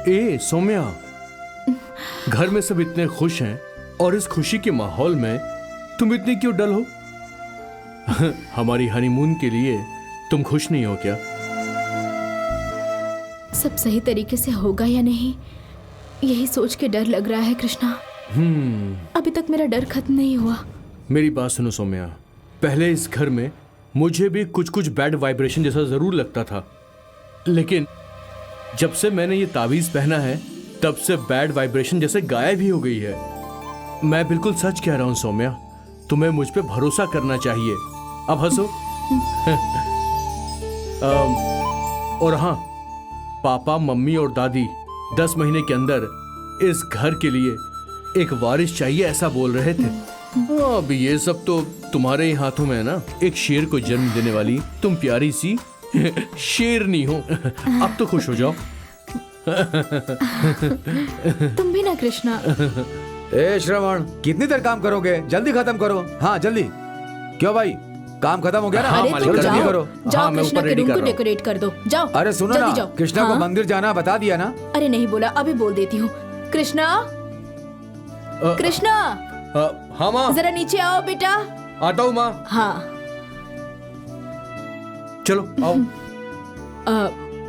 ए सौम्या, घर में सब इतने खुश हैं और इस खुशी के माहौल में तुम इतनी क्यों डल हो? हमारी हनीमून के लिए तुम खुश नहीं हो क्या? सब सही तरीके से होगा या नहीं, यही सोच के डर लग रहा है कृष्णा। अभी तक मेरा डर खत्म नहीं हुआ। मेरी बात सुनो सौम्या, पहले इस घर में मुझे भी कुछ कुछ बैड वाइब्रेशन जैसा जरूर लगता था, लेकिन जब से मैंने ये ताबीज पहना है तब से बैड वाइब्रेशन जैसे गायब ही हो गई है। मैं बिल्कुल सच कह रहा हूँ सौम्या, तुम्हें मुझ पे भरोसा करना चाहिए। अब हंसो। और हाँ, पापा, मम्मी और दादी 10 महीने के अंदर इस घर के लिए एक वारिस चाहिए ऐसा बोल रहे थे। अब ये सब तो तुम्हारे ही हाथों में है ना। एक शेर को जन्म देने वाली तुम प्यारी सी शेरनी हो। अब तो खुश हो जाओ। तुम भी ना कृष्णा। ए श्रवण, कितनी देर काम करोगे? जल्दी खत्म करो। हाँ जल्दी। क्यों भाई, काम खत्म हो गया ना? अरे तुम जल्दी जाओ, करो। जाओ हाँ, मैं कृष्णा ऊपर के रेडी रूम कर को रहा हूँ। डेकोरेट कर दो। जाओ। अरे सुनो जल्दी ना, जाओ। कृष्णा को हाँ? मंदिर जाना बता दिया ना? अरे नहीं बोला, अभी बोल देती हूँ। कृष्णा, कृष्णा, हाँ माँ, जरा नीचे आओ बेटा। आता हूँ माँ। हाँ, चलो आओ।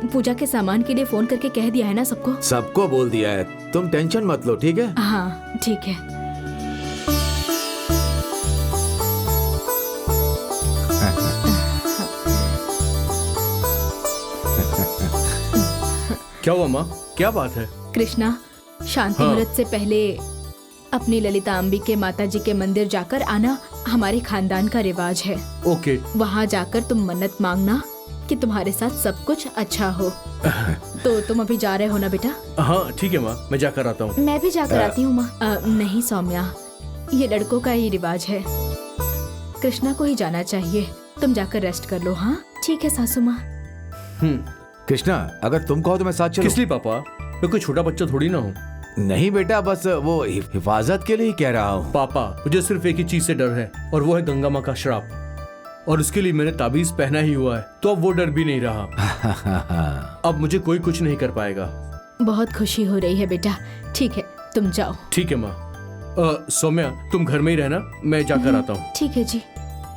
पूजा के सामान के लिए फोन करके कह दिया है ना सबको? सबको बोल दिया है, तुम टेंशन मत लो, ठीक है? हाँ ठीक है। क्या हुआ माँ, क्या बात है? कृष्णा, शांति हाँ। मुहूर्त से पहले अपनी ललिता अंबिके माता जी के मंदिर जाकर आना हमारे खानदान का रिवाज है। ओके। वहाँ जाकर तुम मन्नत मांगना कि तुम्हारे साथ सब कुछ अच्छा हो। तो तुम अभी जा रहे हो ना बेटा? हाँ ठीक है माँ, मैं जाकर आता हूँ। मैं भी जाकर आती हूँ माँ। नहीं सौम्या, ये लड़कों का ही रिवाज है, कृष्णा को ही जाना चाहिए। तुम जाकर रेस्ट कर लो। हाँ ठीक है सासू माँ। कृष्णा, अगर तुम कहो तो मैं साथ चलूं। किस लिए पापा? मैं कोई छोटा बच्चा थोड़ी ना हूँ। नहीं बेटा, बस वो हिफाजत के लिए ही कह रहा हूँ। पापा, मुझे सिर्फ एक ही चीज से डर है और वो है गंगा माँ का श्राप, और उसके लिए मैंने ताबीज पहना ही हुआ है, तो अब वो डर भी नहीं रहा। अब मुझे कोई कुछ नहीं कर पाएगा। बहुत खुशी हो रही है बेटा। ठीक है तुम जाओ। ठीक है माँ। सौम्या, तुम घर में ही रहना, मैं जाकर आता हूँ। ठीक है जी।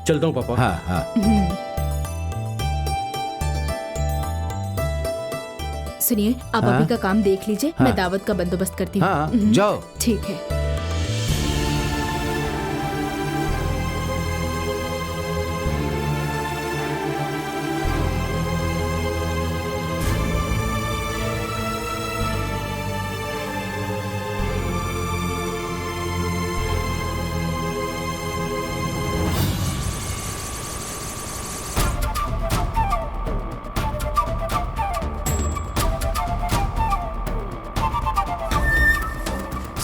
चलता हूँ पापा। हाँ हाँ। सुनिए, आप हाँ? अभी का काम देख लीजिए। हाँ? मैं दावत का बंदोबस्त करती हूँ। हाँ जाओ। ठीक है।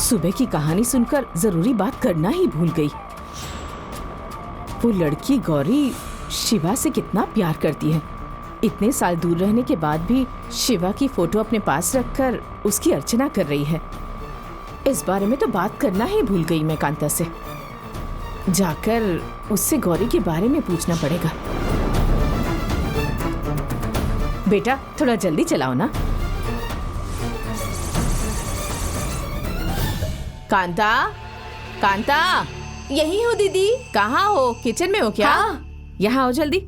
सुबह की कहानी सुनकर जरूरी बात करना ही भूल गई। वो लड़की गौरी शिवा से कितना प्यार करती है। इतने साल दूर रहने के बाद भी शिवा की फोटो अपने पास रखकर उसकी अर्चना कर रही है। इस बारे में तो बात करना ही भूल गई मैं कांता से। जाकर उससे गौरी के बारे में पूछना पड़ेगा। बेटा थोड़ा जल्दी चलाओ ना। कांता, कांता, यही हूँ दीदी। कहाँ हो? किचन में हो क्या? हाँ। यहाँ आओ जल्दी।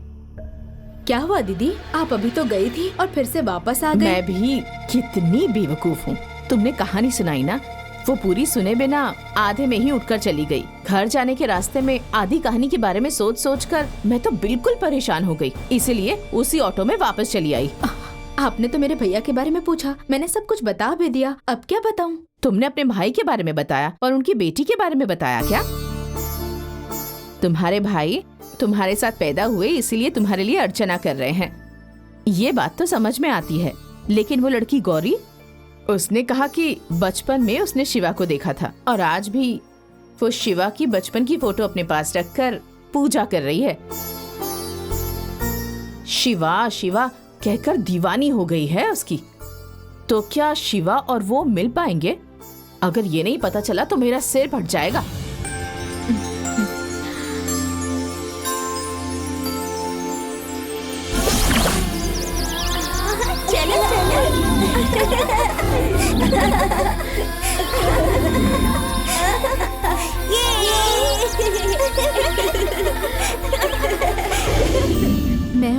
क्या हुआ दीदी? आप अभी तो गई थी और फिर से वापस आ गई। मैं भी कितनी बेवकूफ हूँ। तुमने कहानी सुनाई ना, वो पूरी सुने बिना आधे में ही उठकर चली गई। घर जाने के रास्ते में आधी कहानी के बारे में सोच सोच कर मैं तो बिल्कुल परेशान हो गई, इसीलिए उसी ऑटो में वापस चली आई। आपने तो मेरे भैया के बारे में पूछा, मैंने सब कुछ बता भी दिया। अब क्या बताऊं? तुमने अपने भाई के बारे में बताया और उनकी बेटी के बारे में बताया क्या? तुम्हारे भाई तुम्हारे साथ पैदा हुए इसीलिए तुम्हारे लिए अर्चना कर रहे हैं, ये बात तो समझ में आती है। लेकिन वो लड़की गौरी, उसने कहा कि बचपन में उसने शिवा को देखा था और आज भी वो शिवा की बचपन की फोटो अपने पास रखकर पूजा कर रही है। शिवा शिवा कहकर दीवानी हो गई है उसकी। तो क्या शिवा और वो मिल पाएंगे? अगर ये नहीं पता चला तो मेरा सिर फट जाएगा। चलो चलो। मैं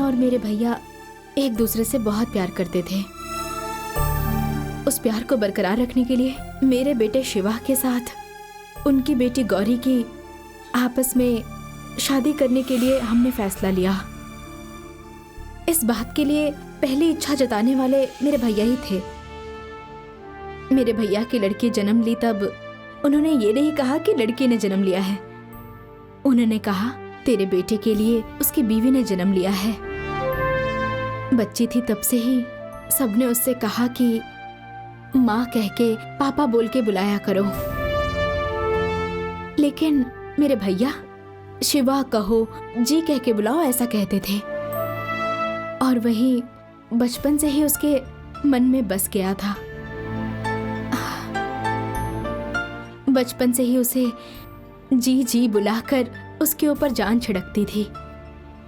और मेरे भैया एक दूसरे से बहुत प्यार करते थे। उस प्यार को बरकरार रखने के लिए मेरे बेटे शिवा के साथ उनकी बेटी गौरी की आपस में शादी करने के लिए हमने फैसला लिया। इस बात के लिए पहली इच्छा जताने वाले मेरे भैया ही थे। मेरे भैया की लड़की जन्म ली तब उन्होंने ये नहीं कहा कि लड़की ने जन्म लिया है। उन्होंने कहा तेरे बेटे के लिए उसकी बीवी ने जन्म लिया है। बच्ची थी तब से ही सबने उससे कहा कि माँ कह के पापा बोल के बुलाया करो। लेकिन मेरे भैया शिवा कहो जी कह के बुलाओ ऐसा कहते थे, और वही बचपन से ही उसके मन में बस गया था। बचपन से ही उसे जी जी बुलाकर उसके ऊपर जान छिड़कती थी।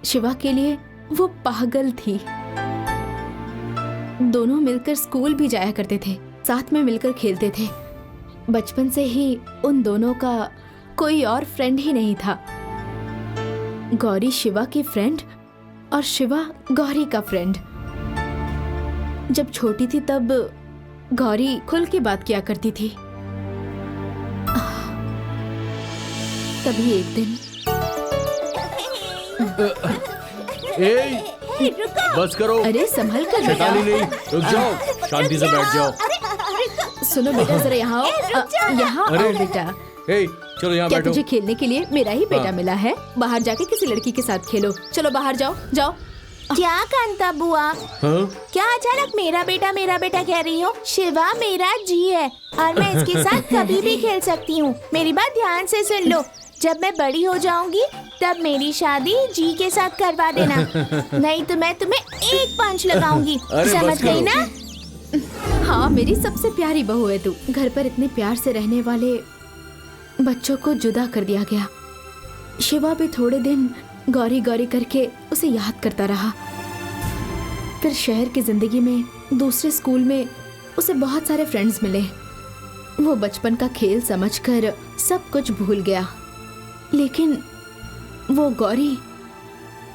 शिवा के लिए वो पागल थी। दोनों मिलकर स्कूल भी जाया करते थे, साथ में मिलकर खेलते थे। बचपन से ही उन दोनों का कोई और फ्रेंड ही नहीं था। गौरी शिवा की फ्रेंड और शिवा गौरी का फ्रेंड। जब छोटी थी तब गौरी खुल के बात किया करती थी। तभी एक दिन ए, बस करो। अरे संभल कर शैतानी बेटा। नहीं, रुक जाओ, शांति से बैठ जाओ। सुनो बेटा जरा यहाँ आओ। यहाँ आओ बेटा। ए, चलो यहाँ क्या बैठो। तुझे खेलने के लिए मेरा ही बेटा हाँ। मिला है? बाहर जाके किसी लड़की के साथ खेलो। चलो बाहर जाओ जाओ। क्या कांता बुआ, हाँ? क्या अचानक मेरा बेटा कह रही हो? शिवा मेरा जी है और मैं इसके साथ कभी भी खेल सकती हूँ। मेरी बात ध्यान से सुन लो, जब मैं बड़ी हो जाऊंगी तब मेरी शादी जी के साथ करवा देना, नहीं तो मैं तुम्हें एक पंच लगाऊंगी। अरे समझ बस करो। गई ना? हाँ मेरी सबसे प्यारी बहू है तू। घर पर इतने प्यार से रहने वाले बच्चों को जुदा कर दिया गया। शिवा भी थोड़े दिन गौरी गौरी करके उसे याद करता रहा। फिर शहर की जिंदगी में दूसरे स्कूल में उसे बहुत सारे फ्रेंड्स मिले। वो बचपन का खेल समझकर सब कुछ भूल गया। लेकिन वो गौरी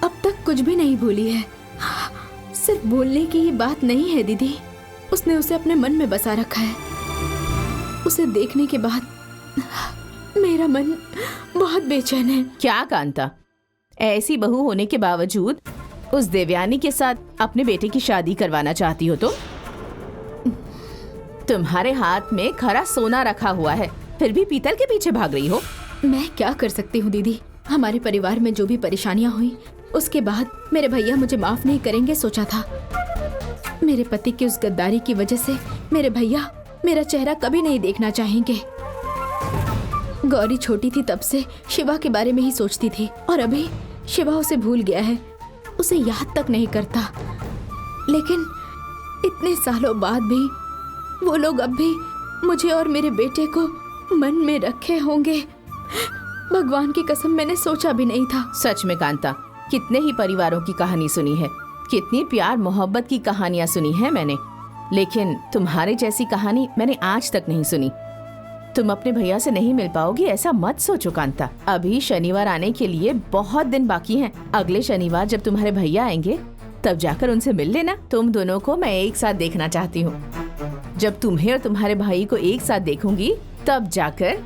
अब तक कुछ भी नहीं भूली है। सिर्फ बोलने की ही बात नहीं है दीदी, उसने उसे अपने मन में बसा रखा है। उसे देखने के बाद मेरा मन बहुत बेचैन है। क्या कांता, ऐसी बहू होने के बावजूद उस देवयानी के साथ अपने बेटे की शादी करवाना चाहती हो तो? तुम्हारे हाथ में खरा सोना रखा हुआ है, फिर भी पीतल के पीछे भाग रही हो। मैं क्या कर सकती हूँ दीदी, हमारे परिवार में जो भी परेशानियाँ हुई उसके बाद मेरे भैया मुझे माफ नहीं करेंगे सोचा था। मेरे पति की उस गद्दारी की वजह से मेरे भैया मेरा चेहरा कभी नहीं देखना चाहेंगे। गौरी छोटी थी तब से शिवा के बारे में ही सोचती थी, और अभी शिवा उसे भूल गया है, उसे याद तक नहीं करता। लेकिन इतने सालों बाद भी वो लोग अब भी मुझे और मेरे बेटे को मन में रखे होंगे। भगवान की कसम मैंने सोचा भी नहीं था। सच में कांता, कितने ही परिवारों की कहानी सुनी है, कितनी प्यार मोहब्बत की कहानियां सुनी है मैंने, लेकिन तुम्हारे जैसी कहानी मैंने आज तक नहीं सुनी। तुम अपने भैया से नहीं मिल पाओगी ऐसा मत सोचो कांता। अभी शनिवार आने के लिए बहुत दिन बाकी हैं। अगले शनिवार जब तुम्हारे भैया आएंगे तब जाकर उनसे मिल लेना। तुम दोनों को मैं एक साथ देखना चाहती हूँ। जब तुम्हें और तुम्हारे भाई को एक साथ देखूंगी तब जाकर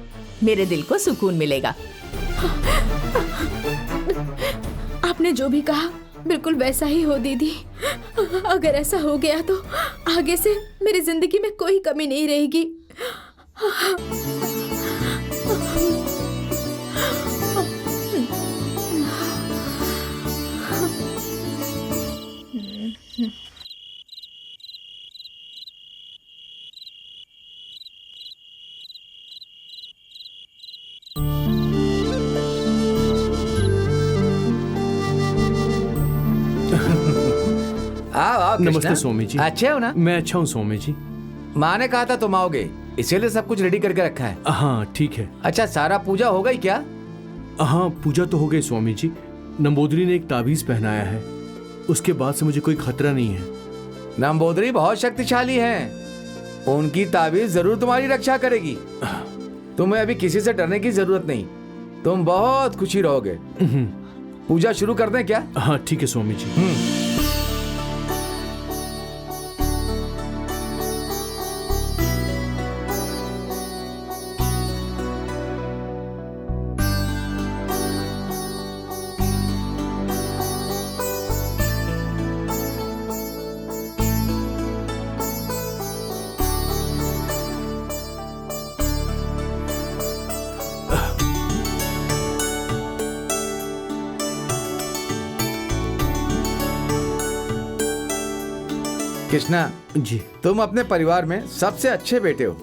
मेरे दिल को सुकून मिलेगा। आपने जो भी कहा बिल्कुल वैसा ही हो दीदी। अगर ऐसा हो गया तो आगे से मेरी जिंदगी में कोई कमी नहीं रहेगी। आओ आओ कृष्णा। नमस्ते स्वामी जी। अच्छे हो ना? मैं अच्छा हूँ स्वामी जी। माँ ने कहा था तुम आओगे, इसीलिए सब कुछ रेडी करके रखा है। हाँ ठीक है। अच्छा, सारा पूजा हो गई क्या? हाँ पूजा तो हो गई स्वामी जी। नंबोदरी ने एक ताबीज पहनाया है, उसके बाद से मुझे कोई खतरा नहीं है। नंबोदरी बहुत शक्तिशाली है। उनकी ताबीज जरूर तुम्हारी रक्षा करेगी। तुम्हें अभी किसी से डरने की जरूरत नहीं, तुम बहुत खुशी रहोगे। पूजा शुरू कर दें क्या? हाँ ठीक है स्वामी जी। कृष्णा जी। तुम अपने परिवार में सबसे अच्छे बेटे हो।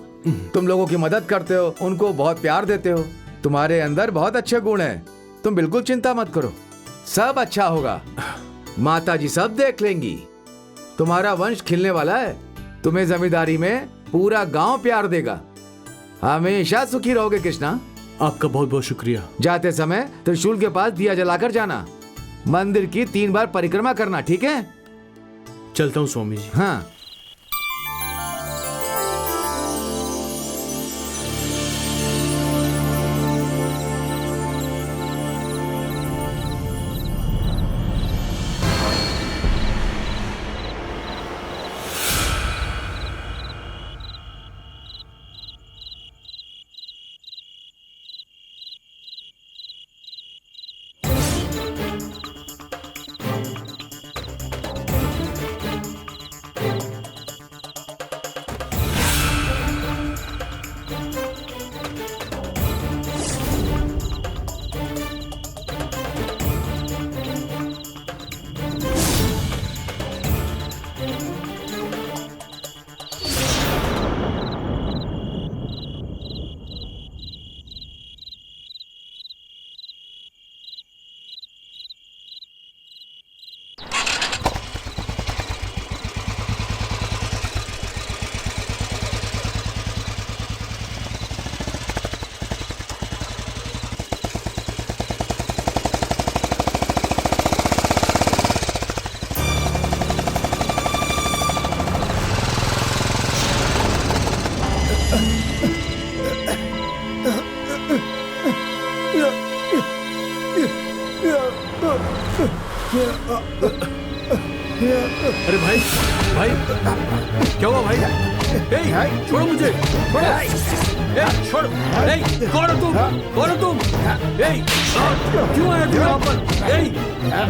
तुम लोगों की मदद करते हो, उनको बहुत प्यार देते हो। तुम्हारे अंदर बहुत अच्छे गुण हैं। तुम बिल्कुल चिंता मत करो, सब अच्छा होगा। माता जी सब देख लेंगी। तुम्हारा वंश खिलने वाला है। तुम्हें जमींदारी में पूरा गांव प्यार देगा। हमेशा सुखी रहोगे कृष्णा। आपका बहुत बहुत शुक्रिया। जाते समय त्रिशूल के पास दिया जलाकर जाना। मंदिर की 3 बार परिक्रमा करना, ठीक है? चलता हूँ स्वामी जी। हाँ। अरे भाई भाई क्या हुआ भाई? ए, छोड़ो मुझे, छोड़ो। ए, छोड़ो। ए, कौन हो तुम? कौन हो तुम? ए, क्यों आया तू यहाँ पर? ए,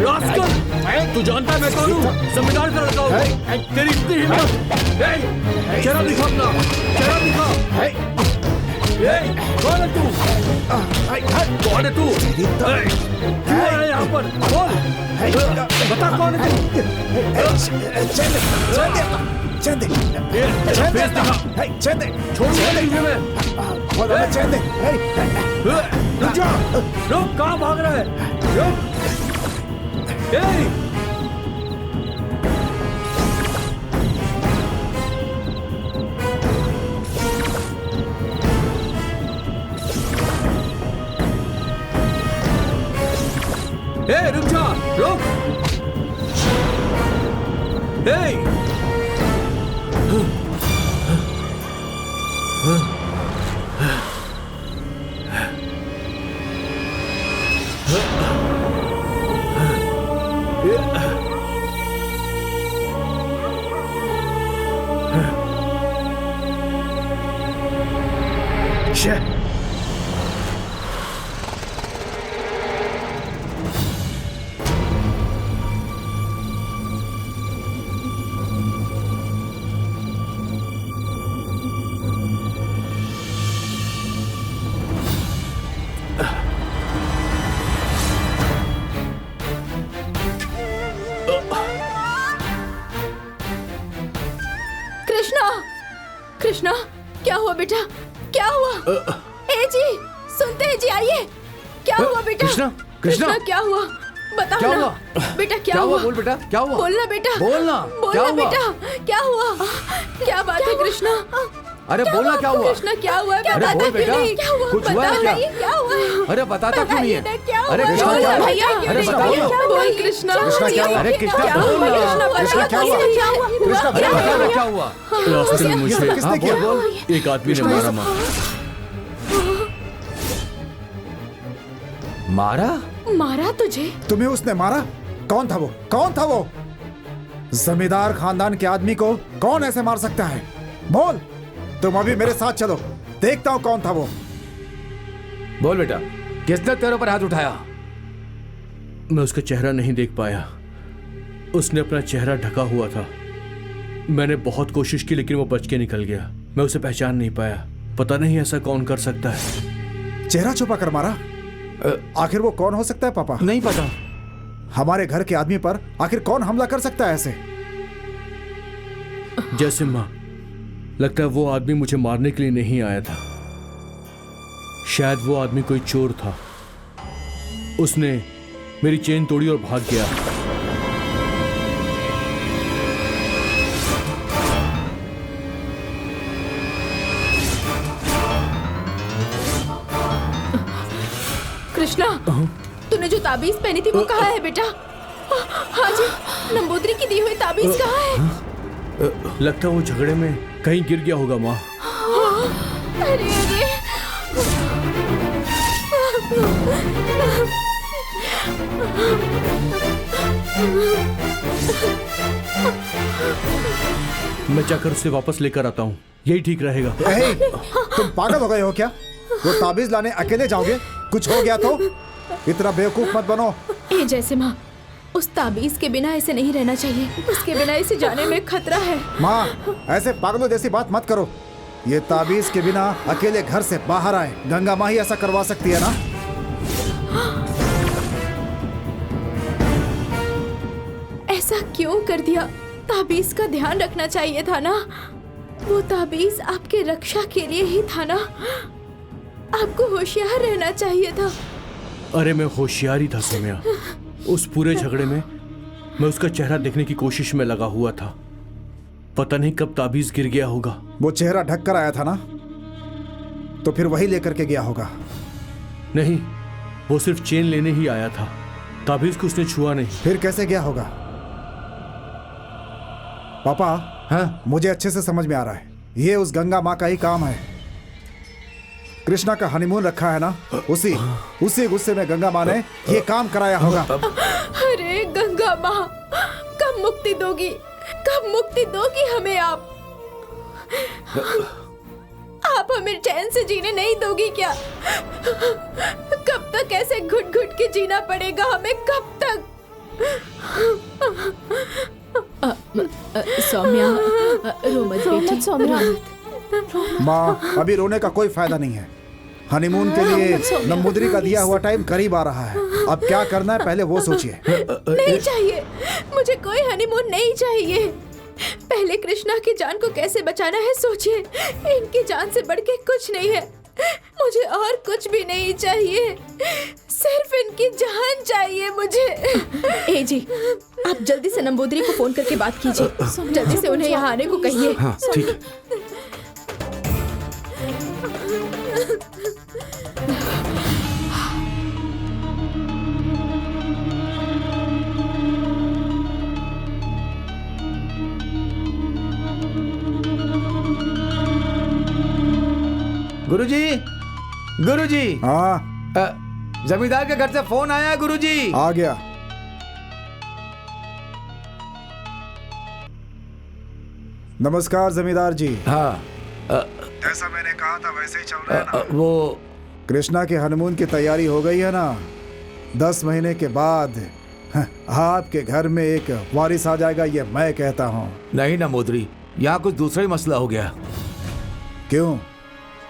रास्कल, तू जानता है मैं कौन हूँ? जमींदार का लड़का हूँ। तेरी इतनी हिम्मत? ए, चेहरा दिखा अपना, चेहरा दिखा। ए, कौन है तू? कौन है तू? क्यों आया यहाँ पर? बोल, बता कौन है तू? चंदे फेस दिखा। छोड़ूंगा नहीं तुझे मैं। रुक जा, रुक, कहाँ भाग रहा है? रुक। ए, रुक जा, रुक। कृष्णा, क्या हुआ बेटा? क्या हुआ? ए जी, सुनते हैं जी, आइए। क्या हुआ बेटा? कृष्णा, क्या हुआ? बताओ क्या ना हुआ? बेटा, क्या हुआ? बोल बेटा, क्या हुआ? बोलना बेटा, बोलना क्या हुआ? बेटा, क्या हुआ? क्या बात है कृष्णा? अरे बोलना क्या हुआ? कृष्णा, क्या हुआ? अरे बोल बेटा, क्या हुआ? कुछ हुआ है क्या? क्या हुआ अरे बताता क्यों नहीं है? अरे कृष्णा, क्या हुआ? भैया, अरे बताओ ना। बोल कृष्णा। कृष्णा, क्या हुआ? अरे कृष्णा बोल ना। कृष्णा, क्या हुआ? कृष्णा, अरे बता ना क्या हुआ? रास्ते में मुझे किसने किया? एक आदमी ने मारा माँ। मारा? मारा तुझे? तुम्हें उसने मारा? कौन था वो? कौन था वो? जमींदार खानदान के आदमी को कौन ऐसे मार सकता है? बोल। तुम अभी मेरे साथ चलो, देखता हूँ कौन था वो। बोल बेटा, किसने तेरे ऊपर हाथ उठाया? मैं उसका चेहरा नहीं देख पाया। उसने अपना चेहरा ढका हुआ था। मैंने बहुत कोशिश की लेकिन वो बच के निकल गया। मैं उसे पहचान नहीं पाया। पता नहीं ऐसा कौन कर सकता है। चेहरा छुपा कर मारा? आखिर वो कौन हो सकता है पापा? नहीं पता। हमारे घर के आदमी पर आखिर कौन हमला कर सकता है ऐसे? जैसे माँ, लगता है वो आदमी मुझे मारने के लिए नहीं आया था। शायद वो आदमी कोई चोर था। उसने मेरी चेन तोड़ी और भाग गया। कृष्णा, तूने जो ताबीज पहनी थी वो कहाँ है बेटा? हाँ जी, नंबूदरी की दी हुई ताबीज कहाँ है? लगता है वो झगड़े में कहीं गिर गया होगा माँ। अरे अरे, मैं जाकर उसे वापस लेकर आता हूँ, यही ठीक रहेगा। ए, तुम पागल हो गए हो क्या? वो ताबीज लाने अकेले जाओगे? कुछ हो गया तो? इतना बेवकूफ मत बनो। ए जैसे माँ, उस ताबीज के बिना ऐसे नहीं रहना चाहिए। उसके बिना इसे जाने में खतरा है। माँ, ऐसे पागलों जैसी बात मत करो। ये ताबीज के बिना अकेले घर से बाहर आए, गंगा माँ ही ऐसा करवा सकती है ना? ऐसा क्यों कर दिया? ताबीज का ध्यान रखना चाहिए था ना। वो ताबीज आपके रक्षा के लिए ही था ना। आपको होशियार रहना चाहिए था। अरे मैं होशियार ही था सौम्या। उस पूरे झगड़े में मैं उसका चेहरा देखने की कोशिश में लगा हुआ था। पता नहीं कब ताबीज गिर गया होगा। वो चेहरा ढक कर आया था ना, तो फिर वही लेकर के गया होगा। नहीं, वो सिर्फ चेन लेने ही आया था। ताबीज को उसने छुआ नहीं। फिर कैसे गया होगा? पापा, हाँ? मुझे अच्छे से समझ में आ रहा है, ये उस गंगा माँ का ही काम है। कृष्णा का हनीमून रखा है ना, उसी गुस्से में गंगा माँ ने ये काम कराया होगा। अरे गंगा माँ, कब मुक्ति दोगी? कब मुक्ति दोगी हमें आप? आप हमें चैन से जीने नहीं दोगी क्या? कब तक ऐसे घुट घुट के जीना पड़ेगा हमें? कब तक? सौम्या, रो मत बेटी। सौम्या, माँ, अभी रोने का कोई फायदा नहीं है। हनीमून के लिए नंबूदरी का दिया हुआ टाइम करीब आ रहा है। अब क्या करना है पहले वो सोचिए। नहीं चाहिए, मुझे कोई हनीमून नहीं चाहिए। पहले कृष्णा की जान को कैसे बचाना है सोचिए। इनकी जान से बढ़ के कुछ नहीं है। मुझे और कुछ भी नहीं चाहिए, सिर्फ इनकी जान चाहिए मुझे। ए जी, आप जल्दी से नंबूदरी को फोन करके बात कीजिए। जल्दी से उन्हें यहाँ आने को कहिए। हाँ ठीक है। गुरुजी, गुरुजी। हाँ, जमींदार के घर से फोन आया गुरुजी। आ गया। नमस्कार जमींदार जी। हाँ, जैसा मैंने कहा था वैसे ही चल रहा है ना? वो कृष्णा के हनीमून की तैयारी हो गई है ना? 10 महीने के बाद आपके घर में एक वारिस आ जाएगा, ये मैं कहता हूँ। नहीं ना मोदरी, यहाँ कुछ दूसरा ही मसला हो गया। क्यों,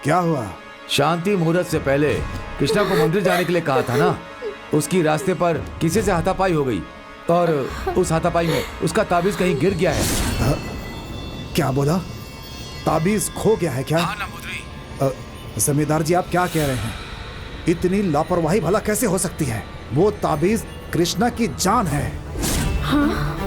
क्या हुआ? शांति मुहूर्त से पहले कृष्णा को मंदिर जाने के लिए कहा था ना, उसकी रास्ते पर किसी से हाथापाई हो गई और उस हाथापाई में उसका ताबीज कहीं गिर गया है। क्या बोला? ताबीज खो गया है क्या? हाँ ना मोदरी। जमींदार जी, आप क्या कह रहे हैं? इतनी लापरवाही भला कैसे हो सकती है? वो ताबीज कृष्णा की जान है। हाँ?